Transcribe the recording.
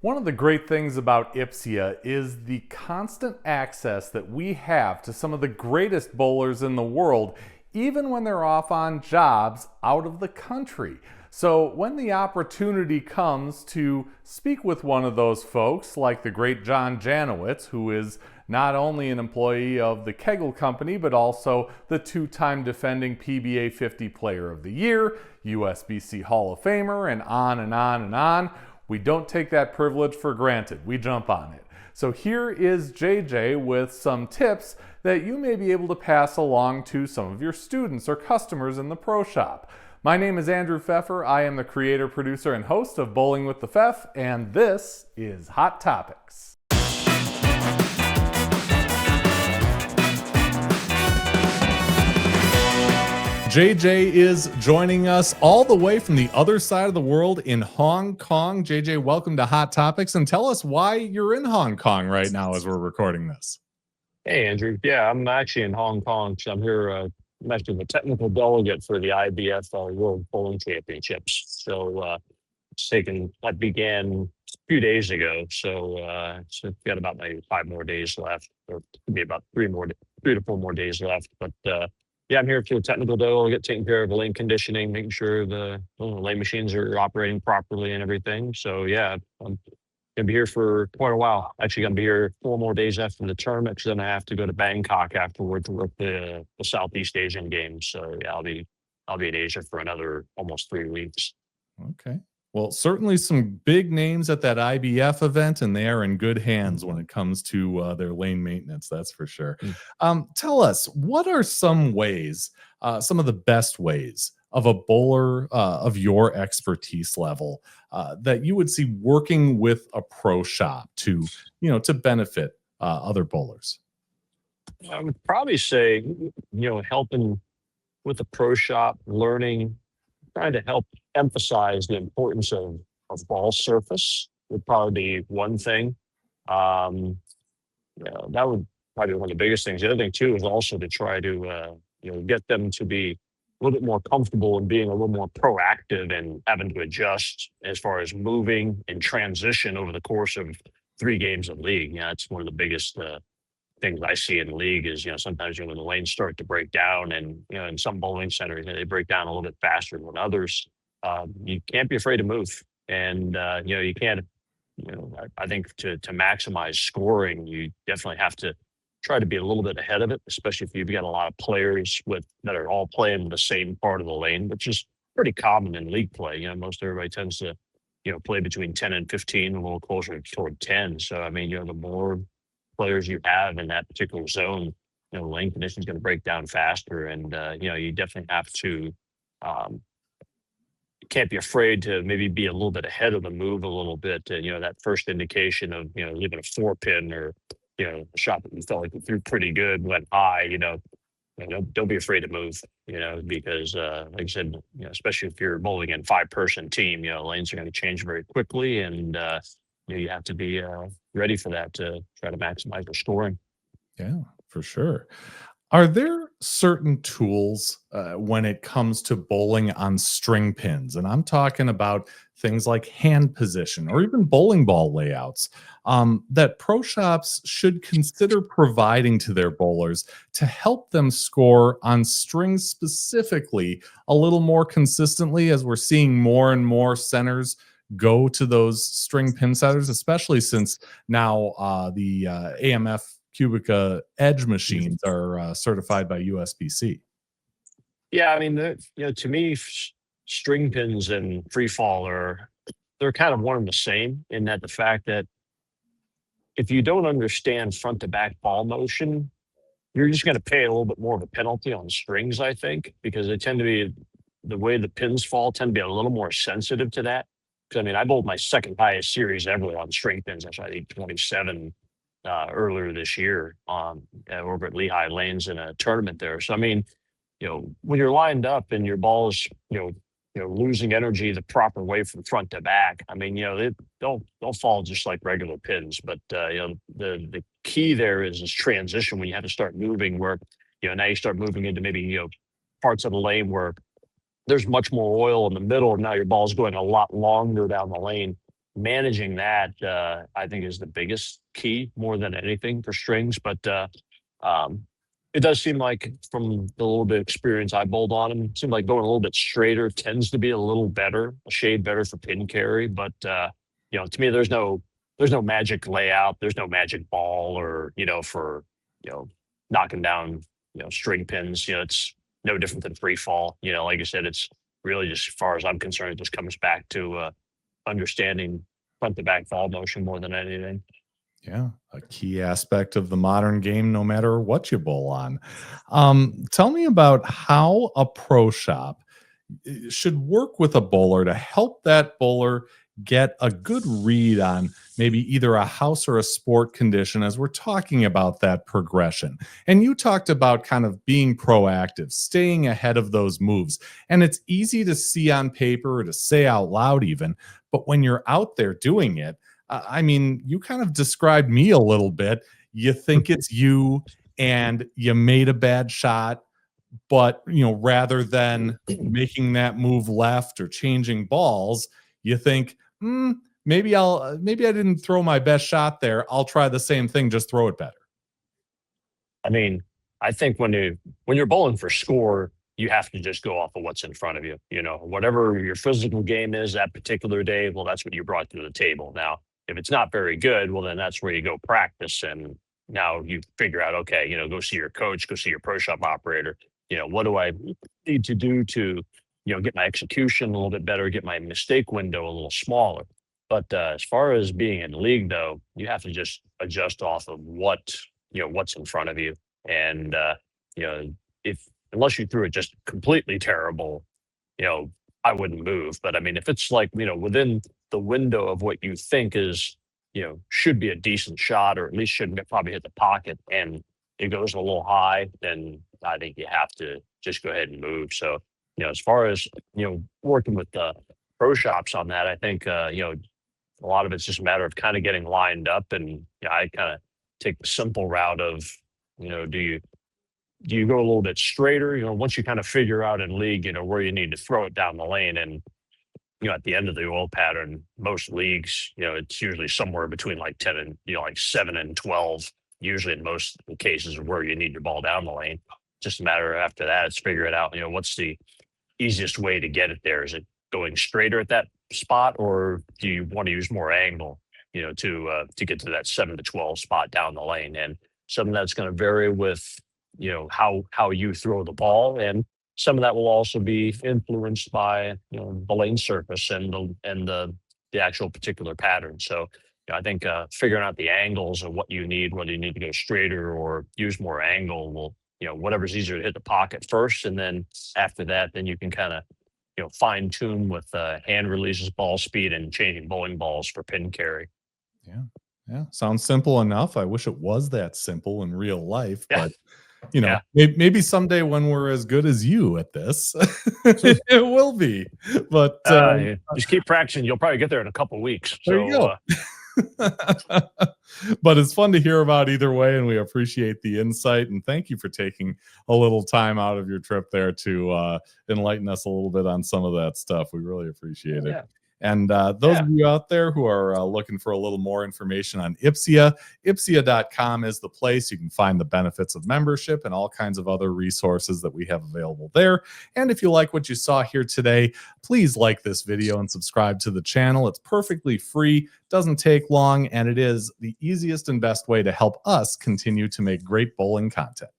One of the great things about Ipsia is the constant access that we have to some of the greatest bowlers in the world, even when they're off on jobs out of the country. So when the opportunity comes to speak with one of those folks, like the great John Janowitz, who is not only an employee of the Kegel Company, but also the two-time defending PBA 50 Player of the Year, USBC Hall of Famer, and on and on and on, we don't take that privilege for granted. We jump on it. So here is JJ with some tips that you may be able to pass along to some of your students or customers in the pro shop. My name is Andrew Pfeffer. I am the creator, producer, and host of Bowling with the Pfeff, and this is Hot Topics. JJ is joining us all the way from the other side of the world in Hong Kong. JJ, welcome to Hot Topics, and tell us why you're in Hong Kong right now as we're recording this. Hey, Andrew. Yeah, I'm actually in Hong Kong. So I'm here. I'm actually the technical delegate for the IBF World Bowling Championships. So that began a few days ago. So we've got about maybe 5 more days left, or maybe about 3 to 4 more days left. But yeah, I'm here for the technical delegate, taking care of the lane conditioning, making sure the lane machines are operating properly and everything. So yeah, I'm gonna be here for quite a while. Actually, gonna be here 4 more days after the tournament, because then I have to go to Bangkok afterward to work the Southeast Asian Games. So yeah, I'll be in Asia for another almost 3 weeks. Okay. Well, certainly some big names at that IBF event, and they are in good hands when it comes to their lane maintenance. That's for sure. Tell us, what are some ways, some of the best ways of a bowler of your expertise level that you would see working with a pro shop to benefit other bowlers? I would probably say, helping with the pro shop, learning, trying to help emphasize the importance of ball surface would probably be one thing. That would probably be one of the biggest things. The other thing too is also to try to get them to be a little bit more comfortable and being a little more proactive and having to adjust as far as moving and transition over the course of 3 games of league. That's one of the biggest things I see in the league is, sometimes when the lanes start to break down, and in some bowling centers they break down a little bit faster than others. You can't be afraid to move, and you can't. I think to maximize scoring, you definitely have to try to be a little bit ahead of it, especially if you've got a lot of players that are all playing the same part of the lane, which is pretty common in league play. Most everybody tends to play between 10 and 15, a little closer toward 10. So I mean, the more players you have in that particular zone, the lane condition is going to break down faster, and you definitely have to. Can't be afraid to maybe be a little bit ahead of the move a little bit. That first indication of leaving a 4-pin, or a shot that you felt like you threw pretty good went high. Don't be afraid to move. Because like I said, especially if you're bowling in 5-person team, lanes are going to change very quickly, and you have to be ready for that to try to maximize your scoring. Yeah, for sure. Are there certain tools when it comes to bowling on string pins? And I'm talking about things like hand position or even bowling ball layouts that pro shops should consider providing to their bowlers to help them score on strings specifically a little more consistently, as we're seeing more and more centers go to those string pin setters, especially since now the AMF Cubica Edge machines are certified by USBC. Yeah, I mean, to me, string pins and free fall they're kind of one and the same, in that the fact that if you don't understand front to back ball motion, you're just going to pay a little bit more of a penalty on strings, I think, because they tend to be, the way the pins fall tend to be a little more sensitive to that. Because I mean, I bowled my second highest series ever on string pins. That's, I think, 27 earlier this year over at Lehigh Lanes in a tournament there. So I mean, when you're lined up and your ball's losing energy the proper way from front to back, I mean, they'll fall just like regular pins. But the key there is transition, when you have to start moving, where now you start moving into maybe parts of the lane where there's much more oil in the middle, and now your ball's going a lot longer down the lane. managing that, I think, is the biggest key more than anything for strings. But um, it does seem like, from the little bit of experience I bowled on them, it seemed like going a little bit straighter tends to be a little better, a shade better for pin carry. But to me, there's no magic layout, there's no magic ball, or for you know knocking down string pins. It's no different than free fall. Like I said, it's really, just as far as I'm concerned, it just comes back to understanding front to back fall motion more than anything. Yeah, a key aspect of the modern game, no matter what you bowl on. Tell me about how a pro shop should work with a bowler to help that bowler get a good read on maybe either a house or a sport condition as we're talking about that progression. And you talked about kind of being proactive, staying ahead of those moves. And it's easy to see on paper or to say out loud even, but when you're out there doing it, I mean, you kind of described me a little bit. You think it's you and you made a bad shot, but rather than making that move left or changing balls, you think, maybe I didn't throw my best shot there. I'll try the same thing, just throw it better. I mean, I think when you're bowling for score, you have to just go off of what's in front of you. Whatever your physical game is that particular day, well, that's what you brought to the table. Now, if it's not very good, well, then that's where you go practice, and now you figure out, okay, go see your coach, go see your pro shop operator. What do I need to do to get my execution a little bit better, get my mistake window a little smaller. But as far as being in league, though, you have to just adjust off of what's in front of you. And if unless you threw it just completely terrible, you know, I wouldn't move. But I mean, if it's like, within the window of what you think is, should be a decent shot, or at least shouldn't probably hit the pocket, and it goes a little high, then I think you have to just go ahead and move. So, as far as, working with the pro shops on that, I think, a lot of it's just a matter of kind of getting lined up. And I kind of take the simple route of, do you go a little bit straighter? Once you kind of figure out in league, where you need to throw it down the lane, and at the end of the oil pattern, most leagues, it's usually somewhere between like 10 and like 7 and 12. Usually, in most cases, where you need your ball down the lane. Just a matter after that, it's figuring out, what's the easiest way to get it there. Is it going straighter at that spot, or do you want to use more angle, to get to that 7 to 12 spot down the lane? And some of that's going to vary with, how you throw the ball, and some of that will also be influenced by, the lane surface and the actual particular pattern. So I think figuring out the angles of what you need, whether you need to go straighter or use more angle, will, whatever's easier to hit the pocket first, and then after that, then you can kind of fine tune with hand releases, ball speed, and changing bowling balls for pin carry. Yeah. Yeah. Sounds simple enough. I wish it was that simple in real life, Yeah. but Yeah. maybe someday when we're as good as you at this, it will be. But Just keep practicing. You'll probably get there in a couple weeks. there you go. But it's fun to hear about either way, and we appreciate the insight, and thank you for taking a little time out of your trip there to enlighten us a little bit on some of that stuff. We really appreciate it. Yeah. And those of you out there who are looking for a little more information on Ipsia, Ipsia.com is the place. You can find the benefits of membership and all kinds of other resources that we have available there. And if you like what you saw here today, please like this video and subscribe to the channel. It's perfectly free, doesn't take long, and it is the easiest and best way to help us continue to make great bowling content.